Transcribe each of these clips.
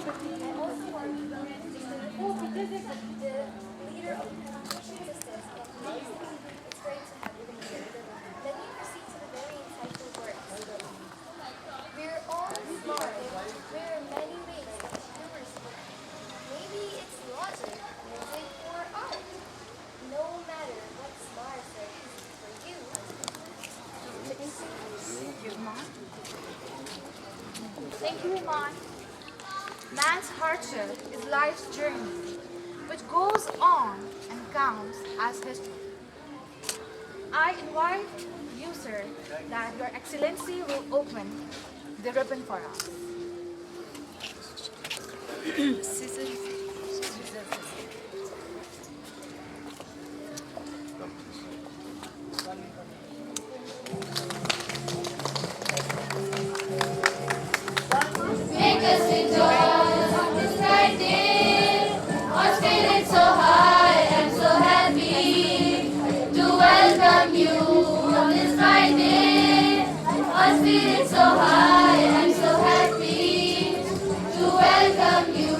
I also want to be the leader of the communication systems and linguistics. It's great to have you here. Let me proceed to the very insightful words. We're all smart. There are many ways that humor speak. Maybe it's logic, music, or art. No matter what smarts are easy for you. Thank you, Iman. Man's hardship is life's journey, which goes on and counts as history. I invite you, sir, that Your Excellency will open the ribbon for us. Make us rejoice on this bright day. Our spirits so high and so happy to welcome you on this bright day. Our spirits so high and so happy to welcome you.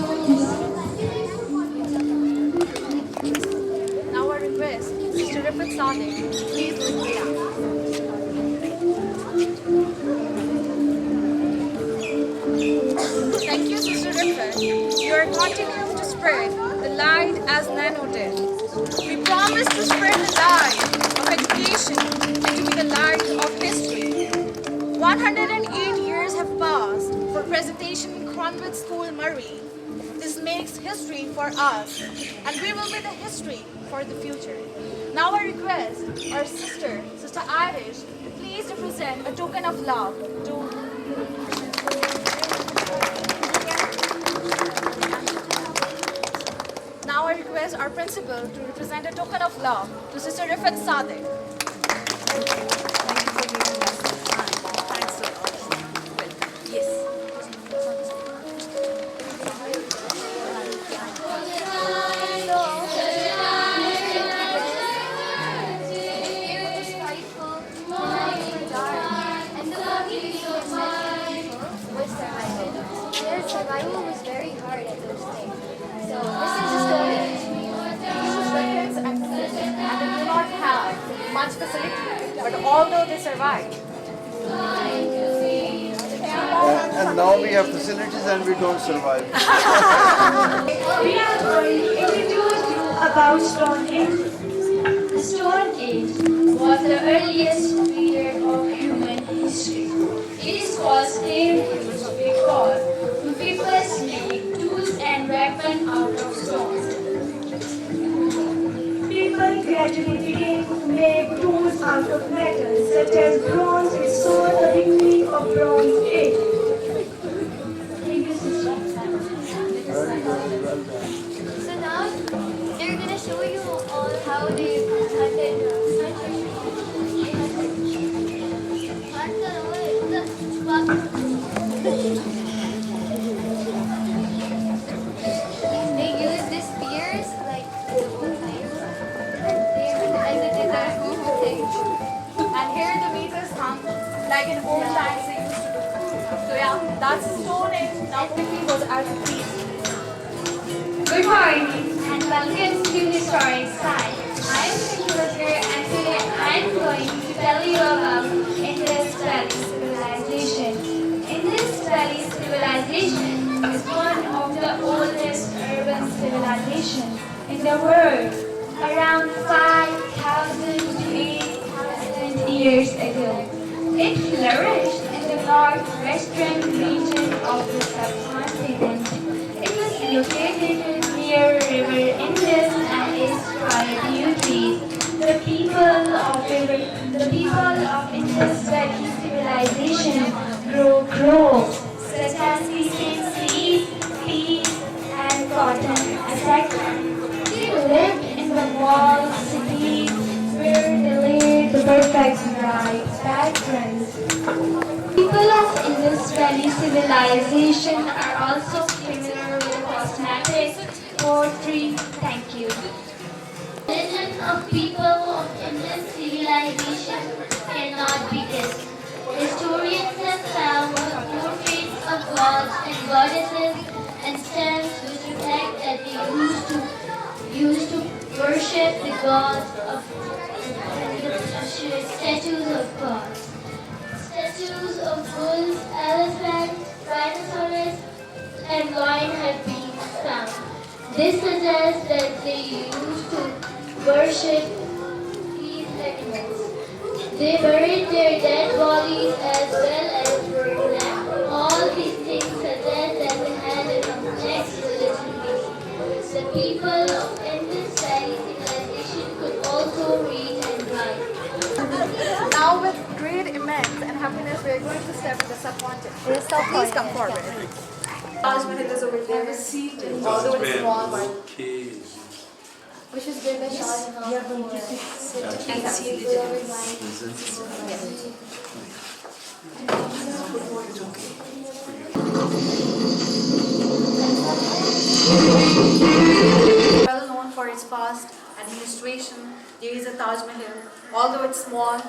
Now I request Mr. Rifat Sadiq, please lead the dance. Thank you, Sister Rifat. You are continuing to spread the light as Nano did. We promise to spread the light of education and to be the light of history. 108 years have passed for presentation in Convent School, Murree. This makes history for us, and we will be the history for the future. Now I request our sister, Sister Irish, to please represent a token of love to Now I request our principal to represent a token of love to Sister Rifat Sadiq. Thank you for giving us the time. Thanks so much. Yes. Survival was very hard at those days. So this is a story. These weapons and food, and they do not have much facility, but although they survived. And now we have facilities and we don't survive. We are going to introduce you about Stone Age. The Stone Age was the earliest period of human history. It is called slave age because people make tools and weapons out of stone. People gradually began to make tools out of metal, such as bronze, which saw the victory of Bronze Age. Thank you, sister. So now they're gonna show you all how they hunted. They use these spears like the whole time. And And here the meat is hung like in old times they used to do. So yeah, that's Stone Age. Now quickly goes out of peace. Good morning and welcome to Historic Science. I am Muscular and today I am going to tell you about Indus Valley Civilization. Indus Valley Civilization is one of the oldest urban civilizations in the world, around 5,000 to 8,000 years ago. It flourished in the northwestern region of the subcontinent. It was located near River Indus and its tributaries. The people of Indus Valley civilization grow crops such as seeds, peas, and cotton, etc. They lived in the walled cities where they laid the perfect right patterns. People of Indus Valley civilization are also familiar with cosmetics, poetry. Thank you. Legend of people of Indus civilization cannot be guessed. Historians have found portraits of gods and goddesses and stands which reflect that they used to worship the gods of statues of gods. Statues of bulls, elephants, rhinoceros, and lion have been found. This suggests that they used to worship these animals. They buried their dead bodies as well as burned them. All these things suggest that they had a complex religion. The people of Indus Valley civilization could also read and write. Now with great immense and happiness, we are going to step in the subcontinent. Please come forward. Taj Mahal is over there, although it's small, but Which is built by Shah Jahan. and see the well known for its past administration. There is a Taj Mahal, although it's small,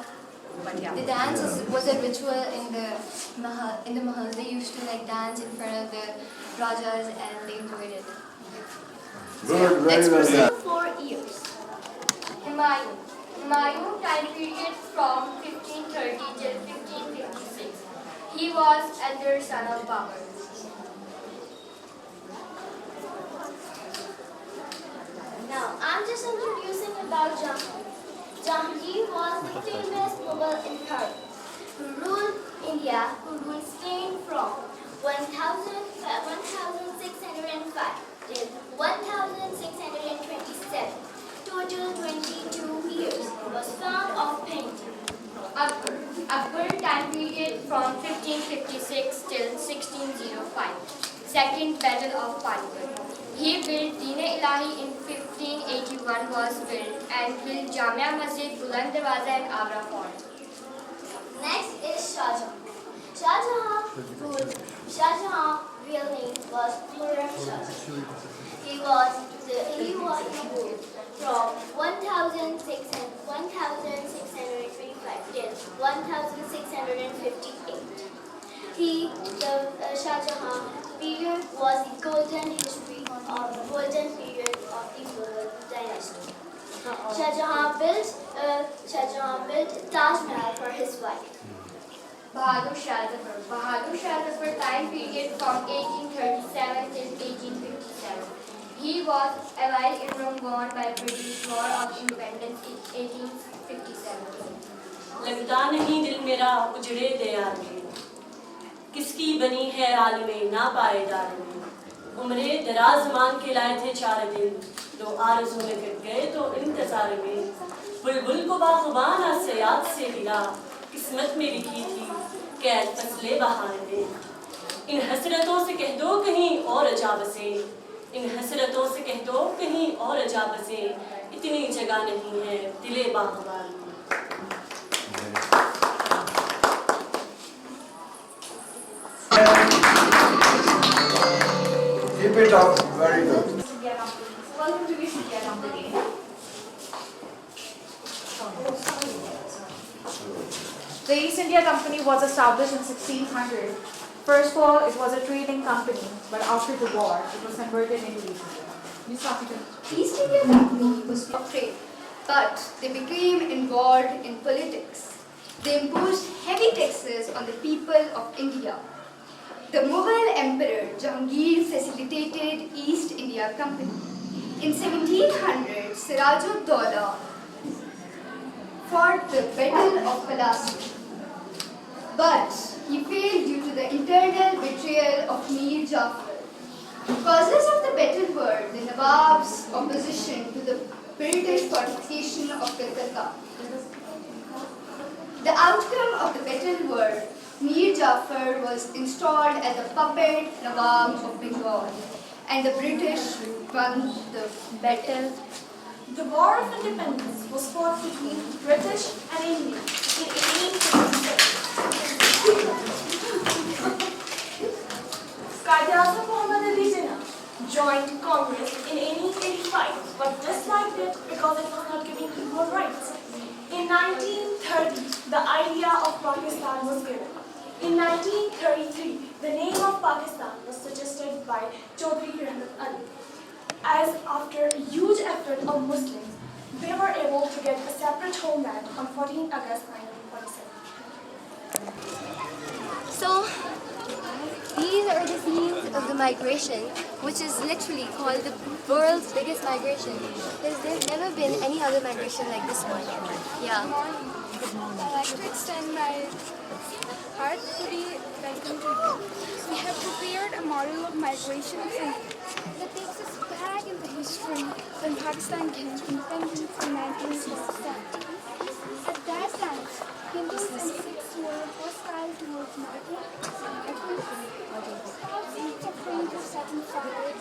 but yeah. The dance was a ritual in the Mahal. In the Mahal, they used to like dance in front of the Rajas and they enjoyed it. Good, very well done. 4 years. Humayun time period from 1530 till 1556. He was elder son of Babur. Now, I'm just introducing about Jahangir. Jahangir was the famous Mughal emperor who ruled India, who ruled Spain from 1605 till 1627. Total 22 years was found of painting. Akbar time period from 1556 till 1605. Second Battle of Panipat. He built Deen-e-Ilahi in 1581 was built and built Jamia Masjid, Buland Darwaza and Agra Fort. Next is Shah Jahan. Shah Jahan's real name was Murree Shah Jahan. He was ruled from 1625 till 1658. Shah Jahan period was the golden period of the Mughal dynasty. Shah Jahan built Taj Mahal for his wife. Bahadur Shah Zafar time period from 1837 till 1857. He was while in Rangoon by British War of Independence in 1857. लगता नहीं दिल मेरा उजड़े दयार में किसकी बनी है आलमे ना पाएदार में उम्रे दराज मान के लाए थे 4 दिन दो आरज़ू में कट गए तो इंतजार में बुलबुल को बाग़बान सयाद से मिला किस्मत में लिखी थी कैद फसले बहार में इन हसरतों से कह दो कहीं और जा बसे इन हसरतों से कह दो कहीं और जा बसे इतनी जगह नहीं है दिले बाग़बान में Keep it up, very good. Welcome to the India Company. The East India Company was established in 1600. First of all, it was a trading company, but after the war, it was converted into East India. East India Company was for trade, but they became involved in politics. They imposed heavy taxes on the people of India. The Mughal Emperor Jahangir facilitated East India Company. In 1700, Siraj-ud-Daulah fought the Battle of Plassey, but he failed due to the internal betrayal of Mir Jafar. Causes of the battle were the Nawab's opposition to the British fortification of Calcutta. The outcome of the battle were Mir Jafar was installed as a puppet Nawab of Bengal, and the British won the battle. The War of Independence was fought between British and India in 1857. Cardiovascular joined Congress in 1885, but disliked it because it was not giving equal rights. In 1930, the idea of Pakistan was given. In 1933, The name of Pakistan was suggested by Chaudhry Rahmat Ali, as after a huge effort of Muslims, they were able to get a separate homeland on 14 August 1947. So, these are the scenes of the migration, which is literally called the world's biggest migration, because there's never been any other migration like this one. Yeah. I'd like to extend my heartfully welcome to you. We have prepared a model of migration that takes us back in the history when Pakistan gained independence in 1967. At that time, Hindus and Sikhs were hostile towards migrants, each offering to set on fire.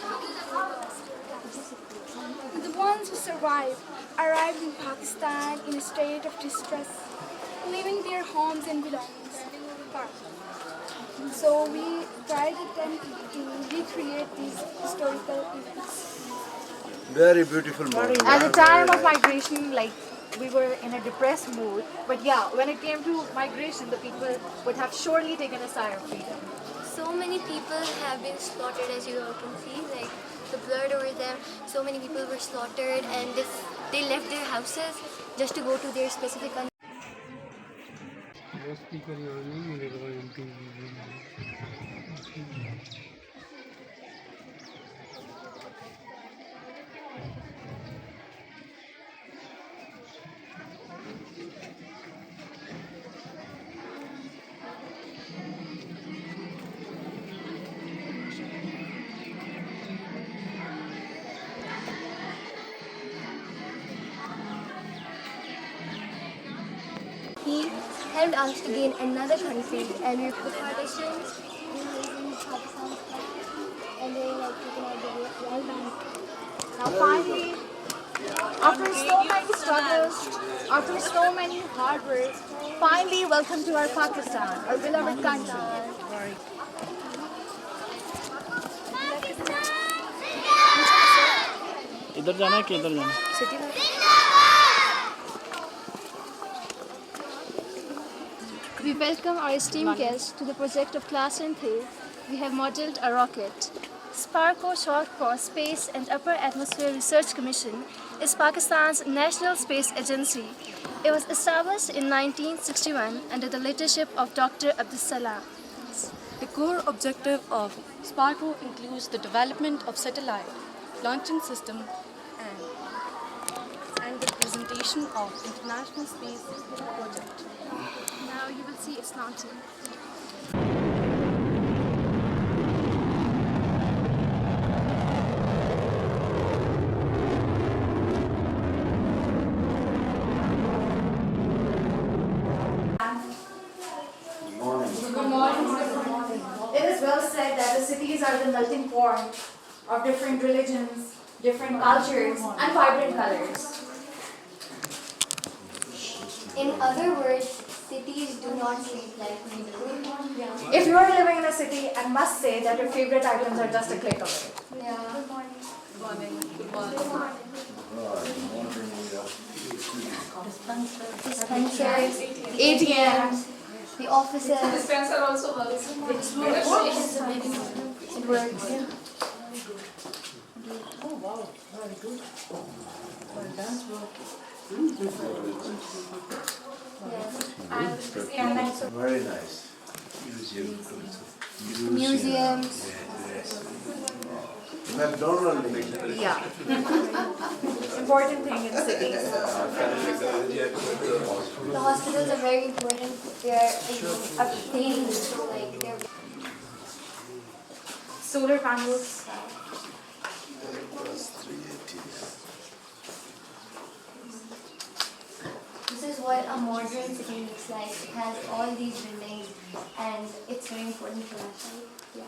The ones who survived arrived in Pakistan in a state of distress, leaving their homes and belongings apart. So we tried to recreate these historical events. Very beautiful model. At the time of migration, like we were in a depressed mood, but yeah, when it came to migration, the people would have surely taken a sigh of freedom. So many people have been slaughtered, as you all can see, like the blood over them. So many people were slaughtered, and they left their houses just to go to their specific country. He helped us to gain another country, and we put partitions, raising Pakistan's flag, and they like taken out the wall down. Now finally, after so many struggles, after so many hard works, finally welcome to our Pakistan, our beloved country. इधर जाना है कि इधर जाना है? We welcome our esteemed guests to the project of Class 10th. We have modeled a rocket. SPARCO, short for Space and Upper Atmosphere Research Commission, is Pakistan's national space agency. It was established in 1961 under the leadership of Dr. Abdus Salam. The core objective of SPARCO includes the development of satellite launching system and the presentation of international space project. Now you will see its launching. It is well said that the cities are the melting pot of different religions, different cultures, and vibrant colors. In other words, cities do not sleep like we do. If you are living in a city, I must say that your favorite items are just a click away. Yeah. Good morning. Dispensers, ATMs. the offices. Dispenser also works. It works. Very nice. Museums. McDonald's. Yeah. Important thing in cities. The hospitals are very important. They are obtained, like they're Solar panels. This is what a modern city looks like. It has all these buildings, and it's very important for us. Yeah.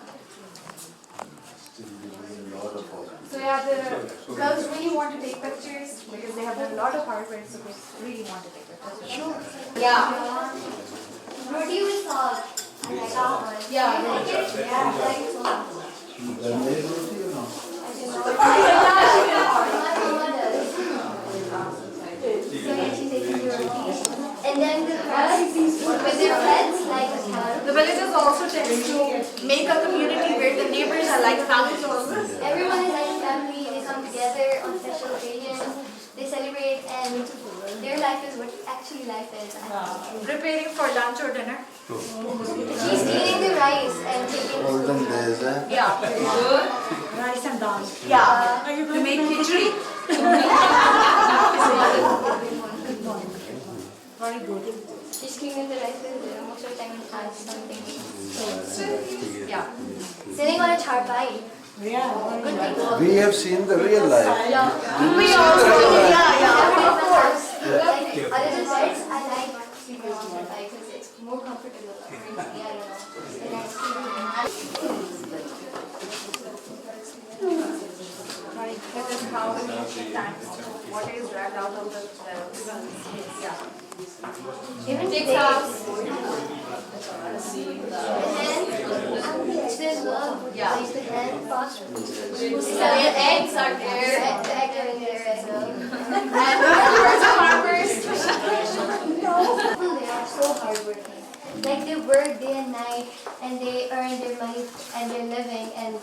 So yeah, the girls really want to take pictures because they have done a lot of hard work, so they really want to take pictures. Sure. Yeah. Roti with salt. I like that one. Yeah. I like it. Yeah, I like it so much. So yeah, she's taking the roti. And then the crust with their bread like a cow. The villages also tends to make a community where the neighbors are like family also. Everyone is like family, they come together on special occasions, they celebrate, and their life is what actually life is. Preparing for lunch or dinner. She's eating the rice and taking the Olden soup. days, eh? Yeah. Good. Rice and dal. Yeah. To make khichdi. Very good. She's cleaning the rice with most of the time it has something. Yeah. Sitting on a charpai. Yeah. We have seen the real life. We also, yeah. Of course. Like, other than beds, I like sleeping on charpai because it's more comfortable. I don't know. And I This is how water is dragged out of the yeah. even Takes today, out. there's love. Yeah. Like the hen fast food. The eggs are there. The egg are in there as well. And farmers are farmers. They are so hardworking. Like they work day and night and they earn their money and their living and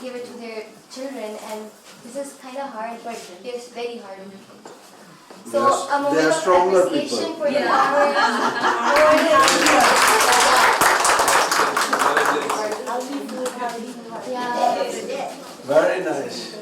give it to their children, and this is kind of hard, but it's very hard. So Yes, a moment they are of stronger appreciation people. for the farmers. Yeah. Very nice.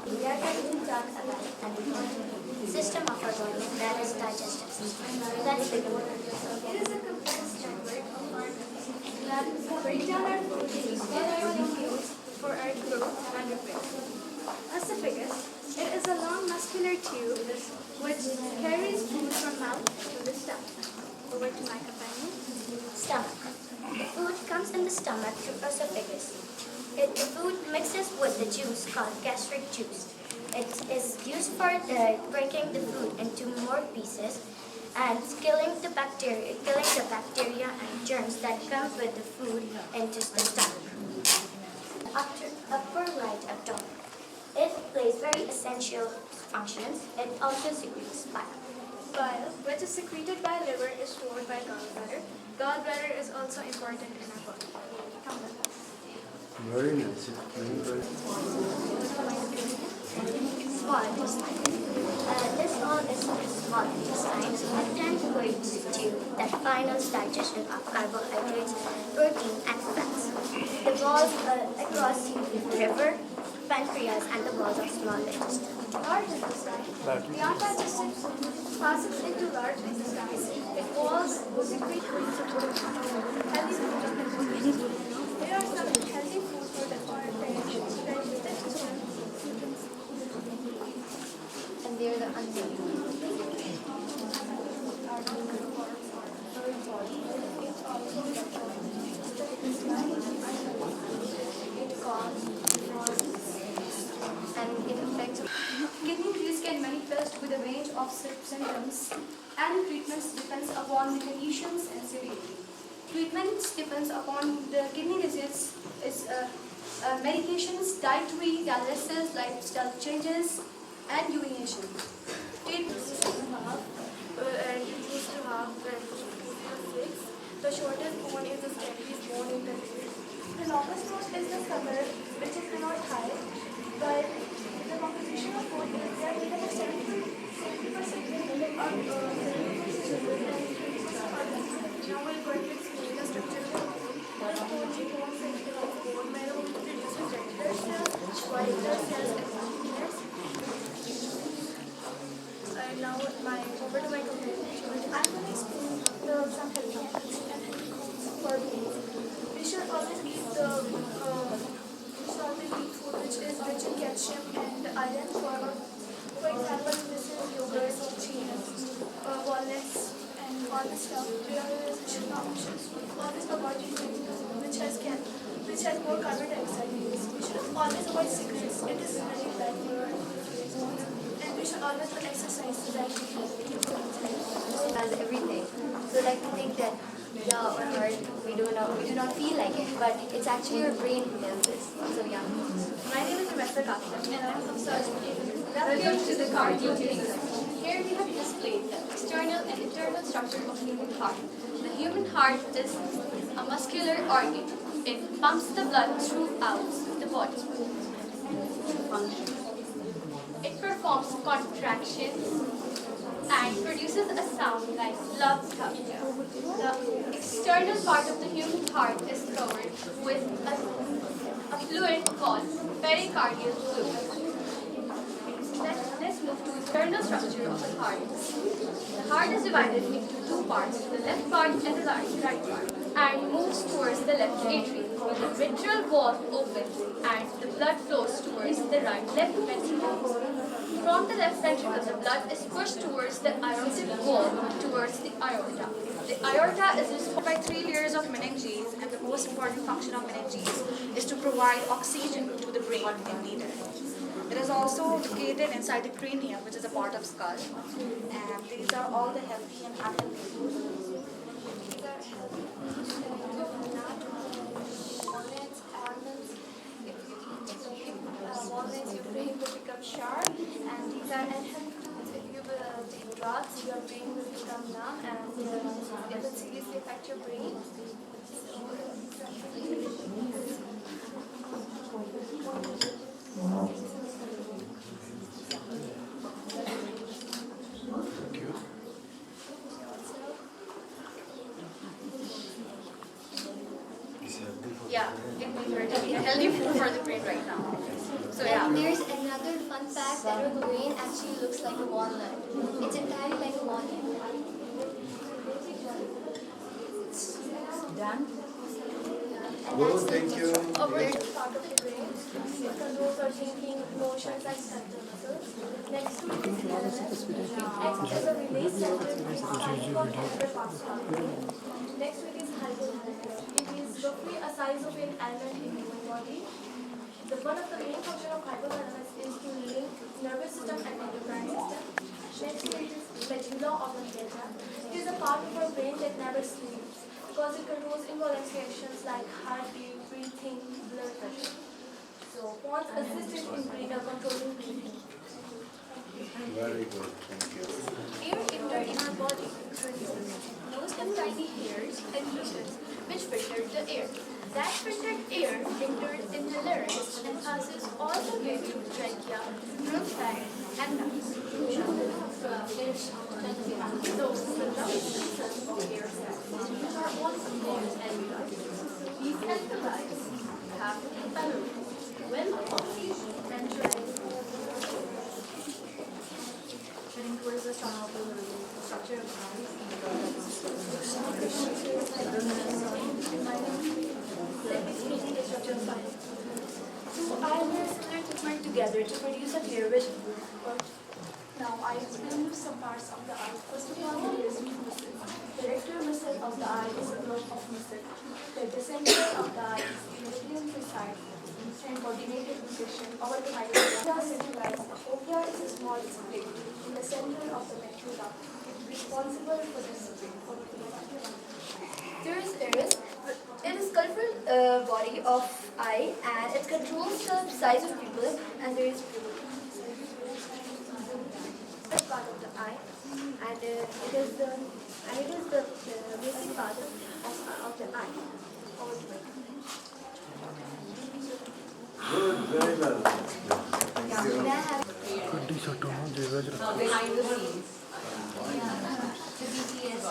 We are going to talk about the system of our body, that is digestive system. Let's begin. It is a complex network of organs that break down our food into fuels for our growth and repair. Esophagus, it is a long muscular tube which carries food from mouth to the stomach. Over to my companion. Stomach. The food comes in the stomach through esophagus. The food mixes with the juice called gastric juice. It is used for breaking the food into more pieces and killing the bacteria and germs that come with the food into the stomach. Upper right abdomen. It plays very essential functions. It also secretes bile. Bile, which is secreted by liver, is stored by gallbladder. Gallbladder is also important in our body. Come with us. Very nice. Small intestine. This all is small intestine, a ten-foot tube that finals digestion of carbohydrates, protein, and fats. The walls across the liver, pancreas, and the walls of small intestine. Large intestine. The undigested food passes into large intestine. It walls secrete healthy food. There are some healthy foods for the and they're the unhealthy. And it affects kidney disease can manifest with a range of symptoms, and treatments depends upon the conditions and severity. Treatments depends upon the kidney disease is medications, dietary, dialysis, lifestyle changes, and urination. Treatments used to have the shortest bone is the steadiest bone in the leg. The longest bone is the femur, which is not high, but the composition of bone is there with about 70% of now we're going to explain the structure of the bone. The bone is bone marrow produces red blood cells, white blood cells, and nucleus. And now over to my companion. I'm going to explain some healthy habits and healthy foods for beings. We should always eat food which is rich in calcium and iron for For example, this is yogurt, cheese, walnuts, and all this stuff. We should always avoid eating which has more carbon dioxide. We should always avoid cigarettes. It is really bad for our health. And we should always do exercise so that we As everything. So like we think that yeah, or hard, we do not feel like it, but it's actually your brain who does this. So yeah. My name is Rebecca Kaplan and I'm from Surgery. Welcome to the Cardiovascular. Here we have displayed the external and internal structure of human heart. The human heart is a muscular organ. It pumps the blood throughout the body. It performs contractions and produces a sound like love touch. The external part of the human heart is covered with a fluid called pericardial fluid. Let's move to the internal structure of the heart. The heart is divided into two parts, the left part and the right part, and moves towards the left atrium. The mitral valve opens and the blood flows towards the left ventricle. From the left ventricle, the blood is pushed towards the aortic wall, towards the aorta. The aorta is responsible By 3 layers of meninges, and the most important function of meninges is to provide oxygen to the brain in neither. It is also located inside the cranium, which is a part of skull, and these are all the healthy and active tissues. walnuts, your brain will become sharp, and these are unhealthy foods. If you will take drugs, your brain will become numb, and it will seriously affect your brain. Yeah, healthy food for the brain right now. So yeah. And there's another fun fact that your brain actually looks like a walnut. It's entirely like a walnut. Done? Good, thank you. Operative part of the brain. It controls our thinking, emotions, and skeletal muscles. Next to it is thalamus. Acts as a relay center between the other parts of the brain. Next to it is hypothalamus. It is roughly a size of an almond in human body. One of the main functions of hypothalamus is to link nervous system and endocrine system. Next to it is medulla oblongata. It is a part of our brain that never sleeps because it controls involuntary actions like heartbeat, breathing, blood pressure. So pons assist in controlling breathing. Very good, thank you. Air entered in our body through nose and tiny hairs and mucus, which filtered the air. That filtered air entered in the larynx and passes all the way to the trachea, bronchi, and lungs. So, the lungs consist of air sacs, which are also called alveoli. These alveoli have alveoli, well-off, and dry. Heading towards the structure of Let me explain the structure of science. Two eyelids similar together to produce a clear vision. Now I explain you some parts of the eye. First of all, there is muscle. The rector muscle of the eye is a block of muscle. The descender of the eye is immediately precise and coordinated position over the microscope. Centralized. The fovea is a small split in the center of the macula. It is responsible for the split over the macula. There is iris. It is colorful body of eye, and it controls the size of pupil, and there is pupil. Part of the eye, and it is the basic part of the eye. Good, very well. Thank you. Now behind the scenes. The BTS.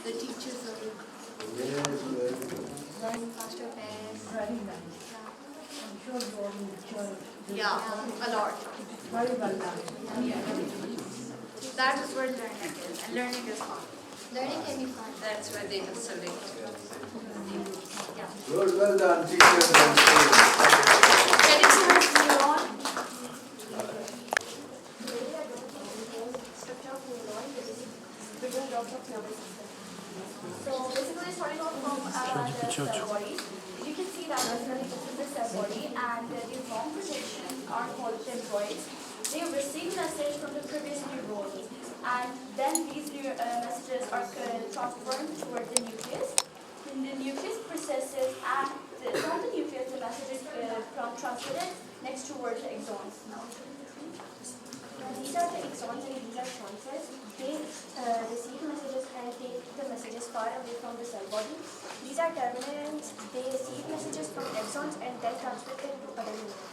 The teachers are Yes, very good. learning faster pace. Very nice. Yeah. Yeah, a lot. Very well done. That is what learning is, and learning is fun. Learning can be fun. That's why they will select. Good, well done, teachers and students. Can you move on? So basically starting off from the cell body, you can see that this is the cell body and these long projections are called dendroids. They receive message from the previous neurons and then these messages are transferred toward the nucleus. Then the nucleus processes and from the nucleus the message is transferred next towards the axons. These are the axons and these are transfers. They receive messages and take the messages far away from the cell body. These are terminals. They receive messages from axons and then transmit them to other neurons.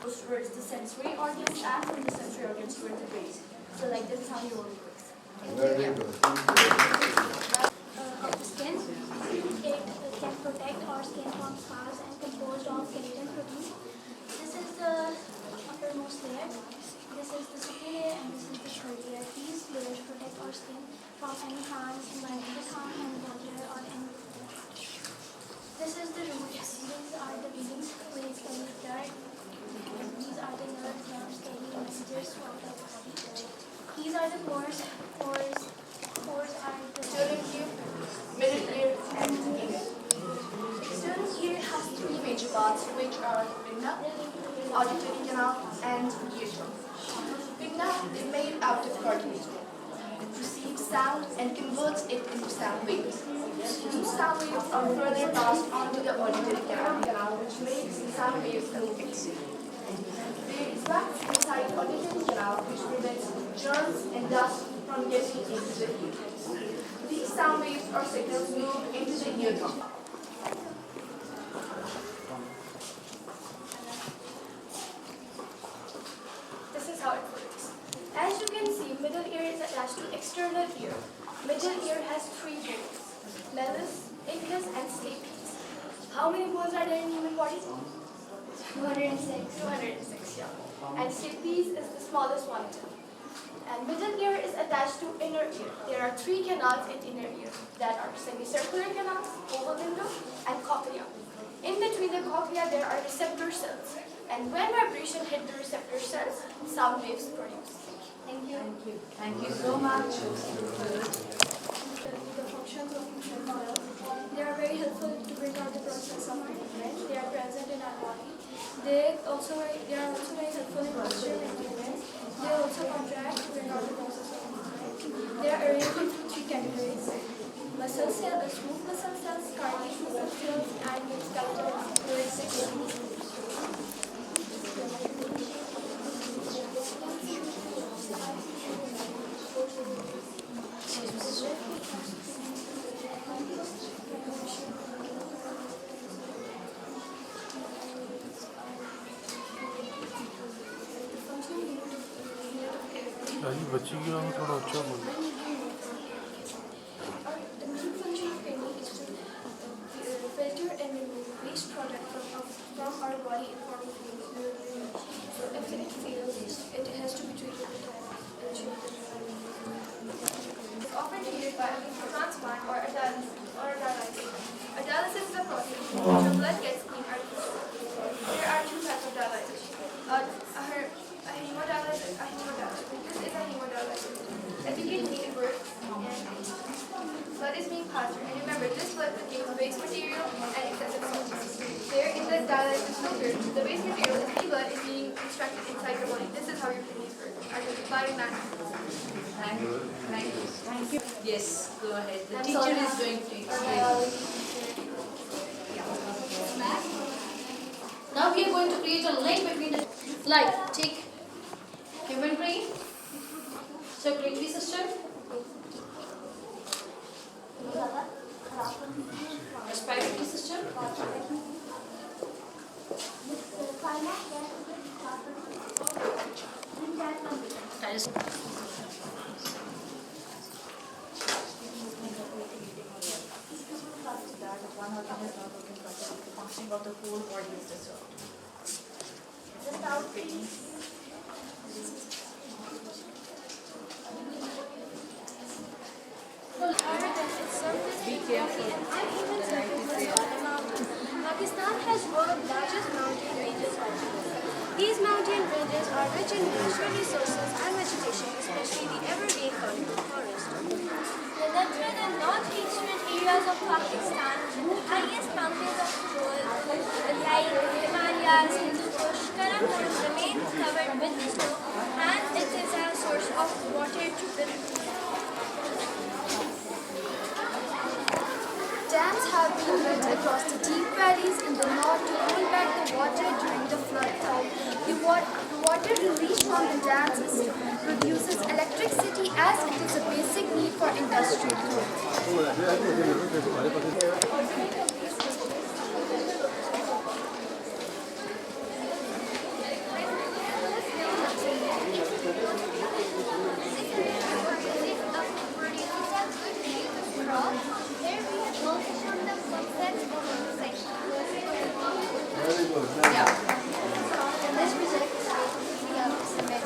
Towards the sensory organs and from the sensory organs towards the brain. So like this is how your work works. Very good. Of the skin, it can protect our skin from scars and composed of keratin protein. This is the uppermost layer. This is the second layer and this is the third layer. These layers protect our skin from any harm, environmental harm, and water or any. This is the root. These are the veins which carry blood. These are the nerves carrying messages from the body. These are the pores. Pores are the External ear, middle ear, and ear. External ear has three major parts, which are pinna, auditory canal, and eardrum. Pinna is made out of cartilage. It receives sound and converts it into sound waves. These sound waves are further passed on to the auditory canal, which makes sound waves electric. There is wax inside auditory canal, which prevents germs and dust from getting into the ear. These sound waves or signals move into the eardrum. This is how it works. As you can see, middle ear is attached to external ear. Middle ear has three bones: malleus, incus, and stapes. How many bones are there in human body? 206. 206, yeah. And stapes is the smallest one. And middle ear is attached to inner ear. There are three canals in inner ear that are semicircular canals, oval window, and cochlea. In between the cochlea, there are receptor cells. And when vibration hits the receptor cells, sound waves produce. Thank you. Thank you so much. The functions of muscle cells. They are very helpful to bring out the process of movement. They are present in our body. They are also very helpful in posture maintenance. They also contract to bring out the process of movement. They are arranged into three categories: muscle cells, smooth muscle cells, cartilage muscle cells, and skeletal fluid systems. बच्ची की आवाज़ थोड़ा अच्छा बोलो। The main function of kidney is to filter and remove waste product from our body in form of fluid. So if it fails, it has to be treated with it's often treated by a transplant or a dialysis. A dialysis is a process in which your blood gets cleaned out of the soul. There are two types of dialysis. A hemodialysis, a hemodialysis. This is a hemodialysis. As you can see, it works. Blood is being passed through. And remember, this blood contains waste material and excessive salt. There in the dialysis filter, the waste material is the blood is being extracted inside your body. This is how your kidneys work. Are you buying that? Thank you. Thank you. Thank you. Yes, go ahead. The I'm teacher sorry. is going to explain. Now we are going to create a link between the like take inventory, circulatory system, respiratory system, that is one organ is not working properly, the functioning of the whole body is disturbed. Be careful. Pakistan has world's largest mountain ranges of the world. These mountain ranges are rich in natural resources and vegetation, especially the evergreen conifer forest. The northern and northeastern areas of Pakistan, the highest mountains of the world, like Himalayas, Hindu Kush, Karakoram, remain covered with snow, and it is a source of water to the dams have been built across the deep valleys in the north to hold back the water during the flood time. The water released from the dams produces electricity as it is a basic need for industrial growth. Very good. Yeah. This project is basically a cement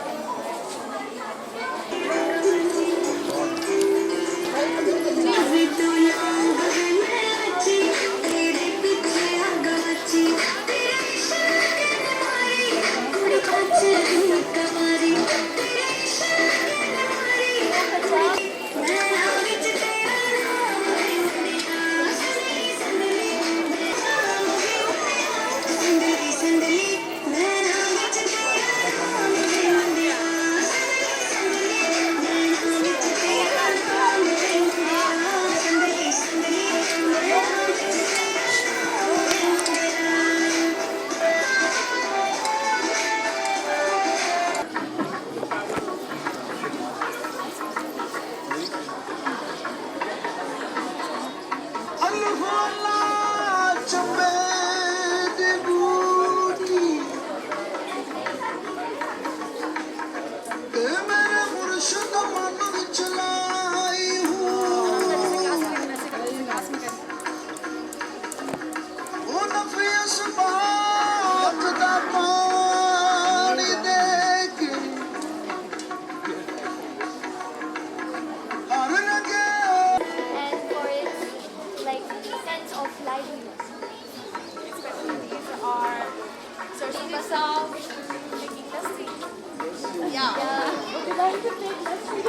and for its sense of liveliness. Especially these are sarson ka saag, making lassi. Yeah. Would you like to take lassi?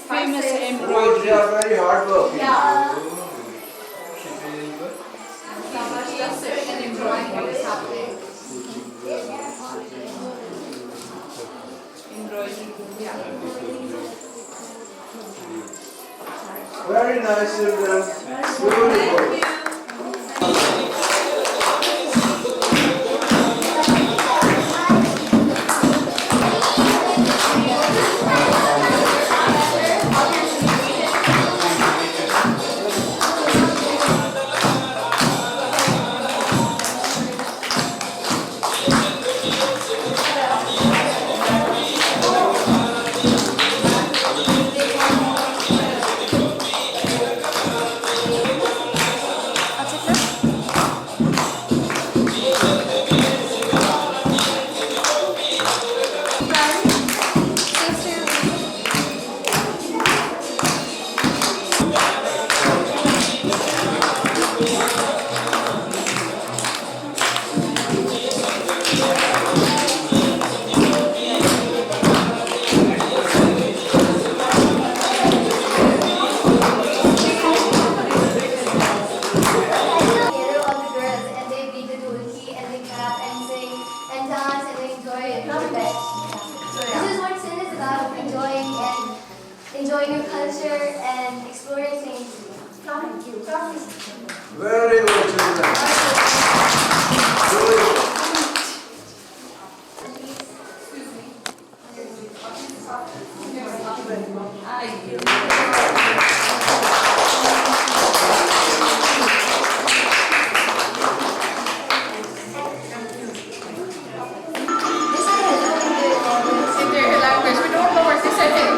Famous Oh, embroidery. they are very hard working. Yeah. So much research and embroidery is happening. Embroidery, yeah. Very nice, children. Beautiful. Convent. This is what sin is about, enjoying your culture and exploring things. Thank you. Very good, children. In their language, we don't know what they said.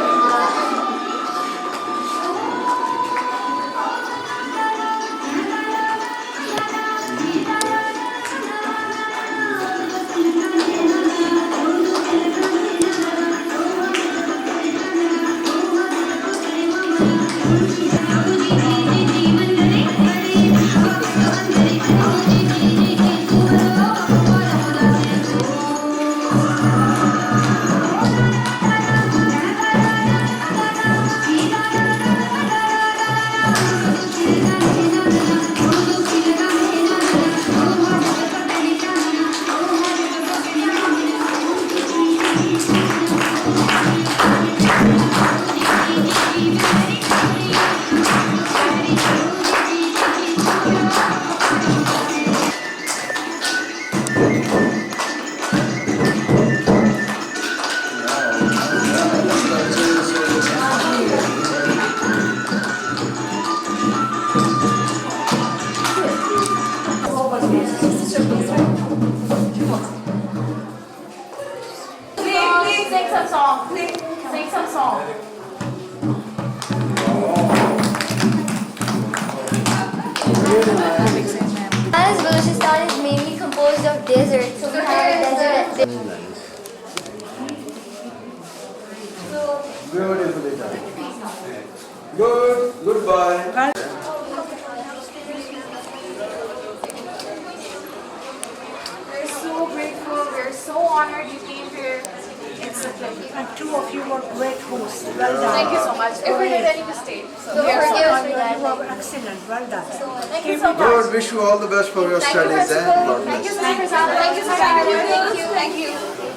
Please sing some song. Please sing some song. As Balochistan is mainly composed of desert, so we have a desert. Beautifully done. Good. Goodbye. We're so grateful. We're so honored you came here. It's a pleasure. And two of you were great hosts. Well done. Thank you so much. If we did any mistake, Don't forgive us for You that. were excellent. Well done. thank you so much. Good. Wish you all the best for your Thank you, studies and Principal. God Thank you, bless. Mr. Prasad. Thank you, Mr. Thank you. Thank you.